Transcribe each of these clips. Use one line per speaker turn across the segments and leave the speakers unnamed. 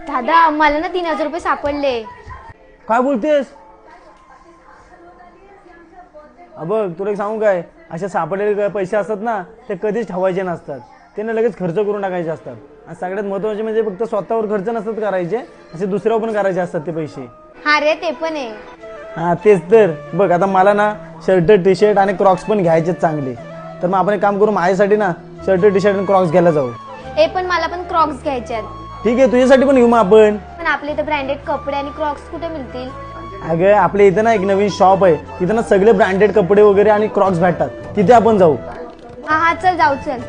दादा मला ना 3000 रुपये सापडले.
काय बोलतेस? बघ तुला एक सांगू काय, असे सापडलेले पैसे असतात ना ते कधीच ठेवायचे नसतात, त्यांना लगेच खर्च करून टाकायचे असतात. आणि सगळ्यात महत्वाचे म्हणजे फक्त स्वतःवर खर्च नसतात करायचे, असे दुसऱ्यावर पण करायचे असतात ते पैसे.
हा रे ते पण आहे.
हा तेच तर. बघ आता मला ना शर्ट टी शर्ट आणि क्रॉक्स पण घ्यायचे चांगले, तर मग आपण एक काम करू, माझ्यासाठी ना शर्ट टी शर्ट आणि क्रॉक्स घ्यायला जाऊ.
हे पण मला पण क्रॉक्स घ्यायचे आहेत.
ठीक आहे, तुझ्यासाठी पण घेऊ मग आपण.
पण आपल्या इथे ब्रँडेड कपडे आणि क्रॉक्स कुठे मिळतील?
अगं आपल्या इथं ना एक नवीन शॉप आहे, तिथं ना सगळे ब्रँडेड कपडे वगैरे आणि क्रॉक्स भेटतात, तिथे आपण जाऊ.
हा हा चल जाऊ चल.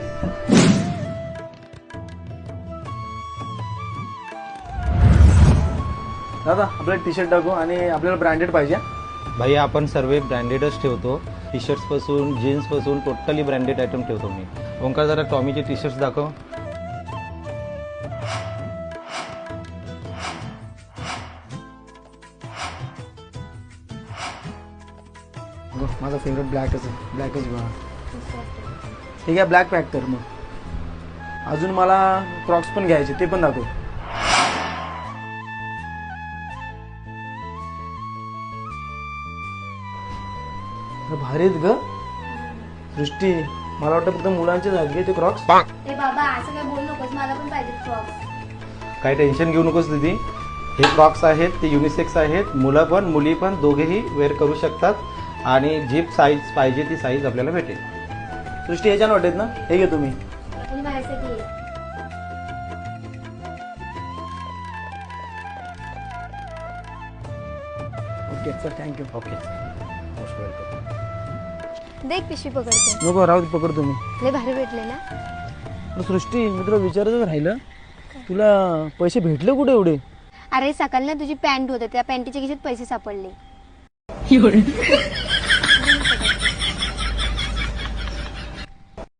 दादा आपल्याला टी शर्ट टाकू आणि आपल्याला ब्रँडेड पाहिजे.
भाई आपण सर्व ब्रँडेडच ठेवतो, टी शर्ट्स पासून जीन्स पासून टोटली ब्रँडेड आयटम ठेवतो मी. ओंकार जरा टॉमीचे टी शर्ट्स दाखव.
माझा फेवरेट ब्लॅकच आहे, ब्लॅकच बघा. ठीक आहे ब्लॅक पॅक कर. मग अजून मला क्रॉक्स पण घ्यायचे, ते पण दाखव. भारी आहेत ग सृष्टी, मला वाटतं फक्त मुलांचेच आहेत गे ते क्रॉक्स.
ए बाबा असं काय बोलू नकोस, मला पण पाहिजे क्रॉक्स.
काही टेन्शन घेऊ नकोस दीदी, हे क्रॉक्स आहेत ते युनिसेक्स आहेत, मुलं पण मुली पण दोघेही वेअर करू शकतात आणि जी साईज पाहिजे ती साईज आपल्याला भेटेल.
सृष्टी हे छान वाटत ना, हे घे तुम्ही.
आणि माझ्यासाठी आहे.
Okay sir thank you.
Okay most welcome.
देख पिशवी पकडते.
नको राहू दे, पकड तुम्ही.
लय भारी भेटले ना.
अरे सृष्टी मी तुला विचारतच राहिलं, तुला पैसे भेटले कुठे एवढे?
अरे सकाळी ना तुझी पॅन्ट होते, त्या पॅन्टीच्या खिशात पैसे सापडले.